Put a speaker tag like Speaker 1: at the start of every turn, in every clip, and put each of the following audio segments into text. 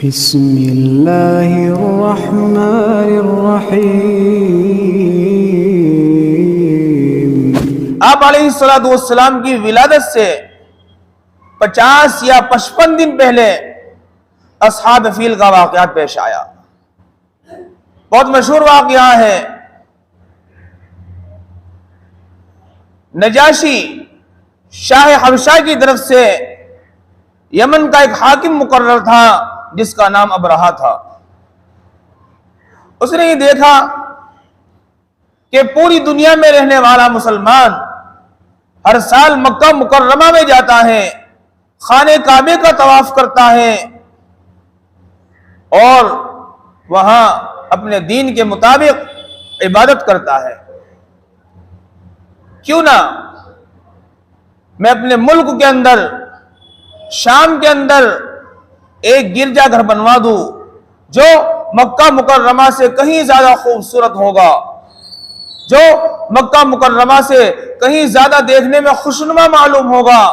Speaker 1: بسم اللہ الرحمن الرحیم۔
Speaker 2: آپ علیہ السلام کی ولادت سے 50 یا 55 دن پہلے اصحاب فیل کا واقعات پیش آیا۔ بہت مشہور واقعہ ہے۔ نجاشی شاہ حبشہ کی طرف سے یمن کا ایک حاکم مقرر تھا جس کا نام ابرہہ تھا۔ اس نے یہ دیکھا کہ پوری دنیا میں رہنے والا مسلمان ہر سال مکہ مکرمہ میں جاتا ہے، خانہ کعبے کا طواف کرتا ہے اور وہاں اپنے دین کے مطابق عبادت کرتا ہے۔ کیوں نہ میں اپنے ملک کے اندر، شام کے اندر ایک گرجا گھر بنوا دوں جو مکہ مکرمہ سے کہیں زیادہ خوبصورت ہوگا، جو مکہ مکرمہ سے کہیں زیادہ دیکھنے میں خوشنما معلوم ہوگا،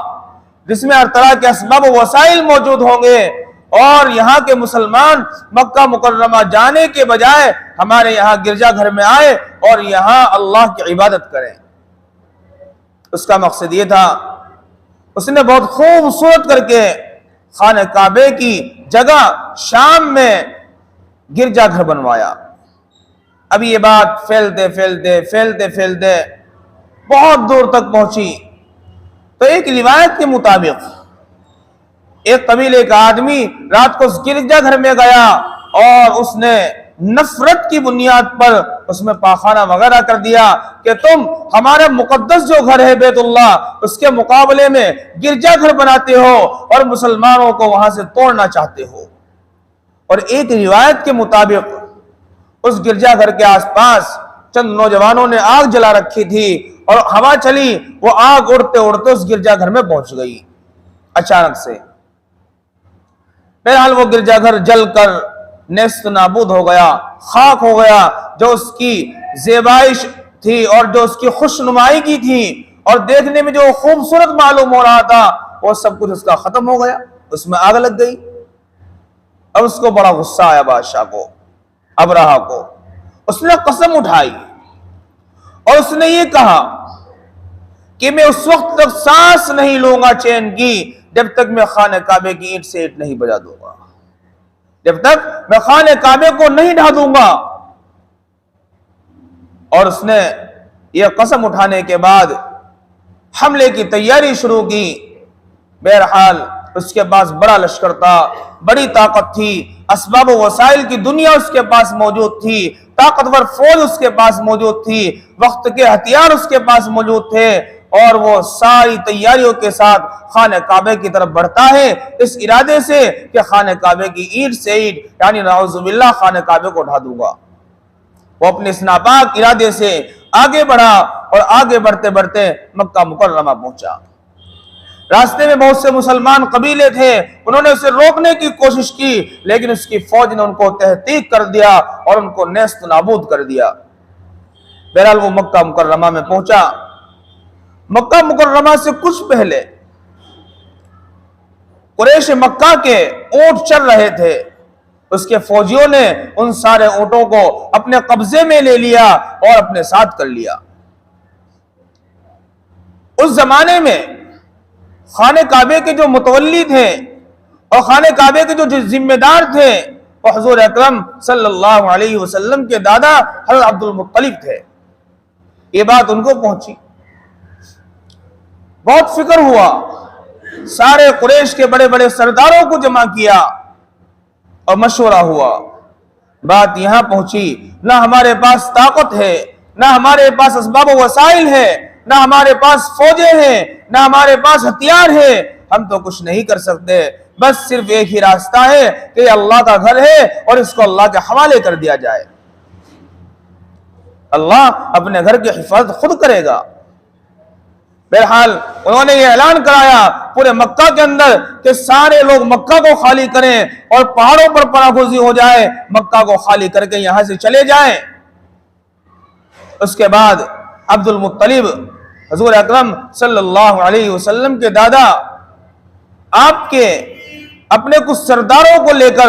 Speaker 2: جس میں ہر طرح کے اسباب و وسائل موجود ہوں گے، اور یہاں کے مسلمان مکہ مکرمہ جانے کے بجائے ہمارے یہاں گرجا گھر میں آئے اور یہاں اللہ کی عبادت کریں۔ اس کا مقصد یہ تھا، اس نے بہت خوبصورت کر کے خانہ کعبے کی جگہ شام میں گرجا گھر بنوایا۔ اب یہ بات پھیلتے بہت دور تک پہنچی تو ایک روایت کے مطابق ایک قبیلے کا آدمی رات کو اس گرجا گھر میں گیا اور اس نے نفرت کی بنیاد پر اس میں پاخانہ وغیرہ کر دیا کہ تم ہمارا مقدس جو گھر ہے بیت اللہ، اس کے مقابلے میں گرجا گھر بناتے ہو اور مسلمانوں کو وہاں سے توڑنا چاہتے ہو۔ اور ایک روایت کے مطابق اس گرجا گھر کے آس پاس چند نوجوانوں نے آگ جلا رکھی تھی اور ہوا چلی، وہ آگ اڑتے اڑتے اس گرجا گھر میں پہنچ گئی اچانک سے۔ بہرحال وہ گرجا گھر جل کر نیست نابود ہو گیا، خاک ہو گیا۔ جو اس کی زیبائش تھی اور جو اس کی خوش نمائی کی تھی اور دیکھنے میں جو خوبصورت معلوم ہو رہا تھا، وہ سب کچھ اس کا ختم ہو گیا، اس میں آگ لگ گئی۔ اب اس کو بڑا غصہ آیا بادشاہ کو، ابرہہ کو۔ اس نے قسم اٹھائی اور اس نے یہ کہا کہ میں اس وقت تک سانس نہیں لوں گا چین کی جب تک میں خانہ کعبے کی اینٹ سے اینٹ نہیں بجا دوں گا، جب تک میں خانہ کعبے کو نہیں ڈھا دوں گا۔ اور اس نے یہ قسم اٹھانے کے بعد حملے کی تیاری شروع کی۔ بہرحال اس کے پاس بڑا لشکر تھا، بڑی طاقت تھی، اسباب و وسائل کی دنیا اس کے پاس موجود تھی، طاقتور فوج اس کے پاس موجود تھی، وقت کے ہتھیار اس کے پاس موجود تھے، اور وہ ساری تیاریوں کے ساتھ خانہ کعبے کی طرف بڑھتا ہے اس ارادے سے کہ خانہ کعبے کی اینٹ سے اینٹ یعنی نعوذ باللہ خانہ کعبے کو ڈھا دوں گا۔ وہ اپنے اس ناپاک ارادے سے آگے بڑھا اور آگے بڑھتے بڑھتے مکہ مکرمہ پہنچا۔ راستے میں بہت سے مسلمان قبیلے تھے، انہوں نے اسے روکنے کی کوشش کی، لیکن اس کی فوج نے ان کو تحقیق کر دیا اور ان کو نیست نابود کر دیا۔ بہرحال وہ مکہ مکرمہ میں پہنچا۔ مکہ مکرمہ سے کچھ پہلے قریش مکہ کے اونٹ چل رہے تھے، اس کے فوجیوں نے ان سارے اونٹوں کو اپنے قبضے میں لے لیا اور اپنے ساتھ کر لیا۔ اس زمانے میں خانہ کعبے کے جو متولی تھے اور خانہ کعبے کے جو ذمہ دار تھے وہ حضور اکرم صلی اللہ علیہ وسلم کے دادا حضرت عبد المطلب تھے۔ یہ بات ان کو پہنچی، بہت فکر ہوا، سارے قریش کے بڑے بڑے سرداروں کو جمع کیا اور مشورہ ہوا۔ بات یہاں پہنچی، نہ ہمارے پاس طاقت ہے، نہ ہمارے پاس اسباب و وسائل ہے، نہ ہمارے پاس فوجیں ہیں، نہ ہمارے پاس ہتھیار ہے، ہم تو کچھ نہیں کر سکتے، بس صرف ایک ہی راستہ ہے کہ یہ اللہ کا گھر ہے اور اس کو اللہ کے حوالے کر دیا جائے، اللہ اپنے گھر کی حفاظت خود کرے گا۔ بہرحال انہوں نے یہ اعلان کرایا پورے مکہ کے اندر کہ سارے لوگ مکہ کو خالی کریں اور پہاڑوں پر پناہ گزین ہو جائے، مکہ کو خالی کر کے یہاں سے چلے جائیں۔ اس کے بعد عبد المطلب حضور اکرم صلی اللہ علیہ وسلم کے دادا آپ کے اپنے کچھ سرداروں کو لے کر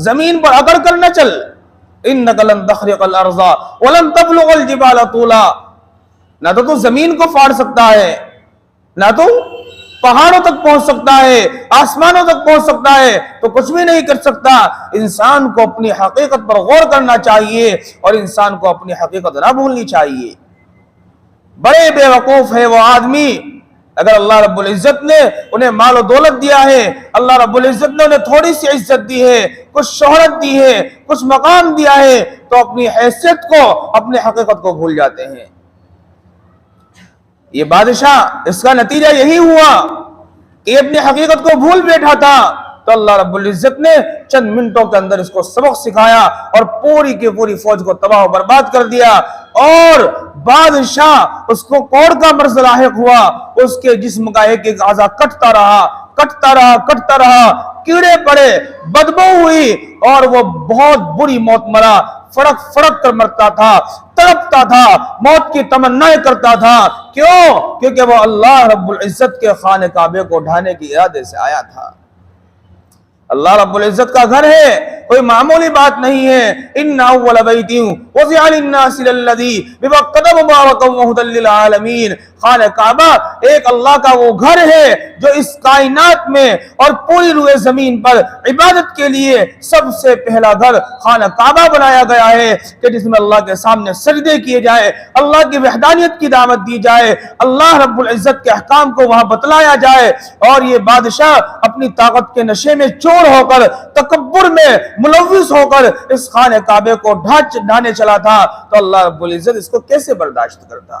Speaker 2: زمین پر اکڑ کر نہ چل، انک لن تخرق الارض ولن تبلغ الجبال طولا، نہ تو زمین کو پھاڑ سکتا ہے، نہ تو پہاڑوں تک پہنچ سکتا ہے، آسمانوں تک پہنچ سکتا ہے، تو کچھ بھی نہیں کر سکتا۔ انسان کو اپنی حقیقت پر غور کرنا چاہیے اور انسان کو اپنی حقیقت نہ بھولنی چاہیے۔ بڑے بے وقوف ہے وہ آدمی، اگر اللہ رب العزت نے انہیں مال و دولت دیا ہے، اللہ رب العزت نے انہیں تھوڑی سی عزت دی ہے، کچھ شہرت دی ہے، کچھ مقام دیا ہے، تو اپنی حیثیت کو، اپنی حقیقت کو بھول جاتے ہیں۔ یہ بادشاہ، اس کا نتیجہ یہی ہوا کہ اپنی حقیقت کو بھول بیٹھا تھا، تو اللہ رب العزت نے چند منٹوں کے اندر اس کو سبق سکھایا اور پوری کی پوری فوج کو تباہ و برباد کر دیا، اور بادشاہ اس کو کوڑ کا مرض لاحق ہوا، اس کے جسم کا ایک ایک اعضا کٹتا رہا، کیڑے پڑے، بدبو ہوئی، اور وہ بہت بری موت مرا، فڑک کر مرتا تھا، تڑپتا تھا، موت کی تمنائیں کرتا تھا۔ کیوں؟ کیونکہ وہ اللہ رب العزت کے خانہ کعبے کو ڈھانے کی ارادے سے آیا تھا۔ اللہ رب العزت کا گھر ہے، کوئی معمولی بات نہیں ہے۔ ان اول بیت وضع للناس للذی ببکۃ مبارکا وہدی للعالمین، خانہ کعبہ ایک اللہ کا وہ گھر ہے جو اس کائنات میں اور پوری روئے زمین پر عبادت کے لیے سب سے پہلا گھر خانہ کعبہ بنایا گیا ہے، کہ جس میں اللہ کے سامنے سجدے کیے جائے، اللہ کی وحدانیت کی دعوت دی جائے، اللہ رب العزت کے احکام کو وہاں بتلایا جائے۔ اور یہ بادشاہ اپنی طاقت کے نشے میں چور ہو کر، تکبر میں ملوث ہو کر اس خانہ کعبے کو ڈھانے چلا تھا، تو اللہ رب العزت اس کو کیسے برداشت کرتا؟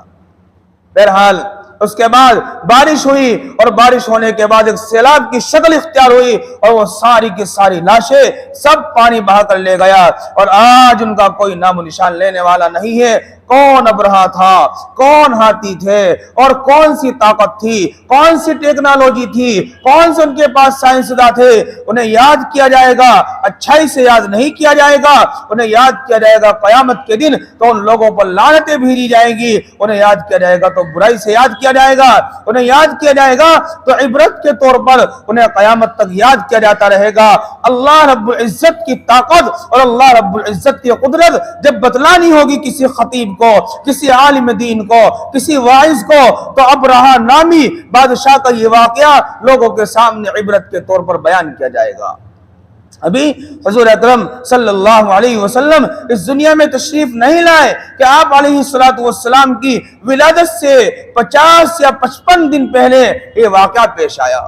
Speaker 2: بہرحال اس کے بعد بارش ہوئی، اور بارش ہونے کے بعد ایک سیلاب کی شکل اختیار ہوئی، اور وہ ساری کی ساری لاشیں سب پانی بہا کر لے گیا، اور آج ان کا کوئی نام و نشان لینے والا نہیں ہے۔ کون ابرہا تھا، کون ہاتھی تھے، اور کون سی طاقت تھی، کون سی ٹیکنالوجی تھی، کون سے ان کے پاس سائنسداں تھے، انہیں یاد کیا جائے گا، اچھائی سے یاد نہیں کیا جائے گا، انہیں یاد کیا جائے گا قیامت کے دن تو ان لوگوں پر لعنتیں بھیجی جائیں گی، انہیں یاد کیا جائے گا تو برائی سے یاد کیا جائے گا، انہیں یاد کیا جائے گا تو عبرت کے طور پر انہیں قیامت تک یاد کیا جاتا رہے گا۔ اللہ رب العزت کی طاقت اور اللہ رب العزت کی قدرت جب بتلانی ہوگی کسی خطیب کو، کسی عالم دین کو، کسی واعظ کو، تو ابرہا نامی بادشاہ کا یہ واقعہ لوگوں کے سامنے عبرت کے طور پر بیان کیا جائے گا۔ ابھی حضور اکرم صلی اللہ علیہ وسلم اس دنیا میں تشریف نہیں لائے کہ آپ علیہ السلام کی ولادت سے 50 یا 55 دن پہلے یہ واقعہ پیش آیا۔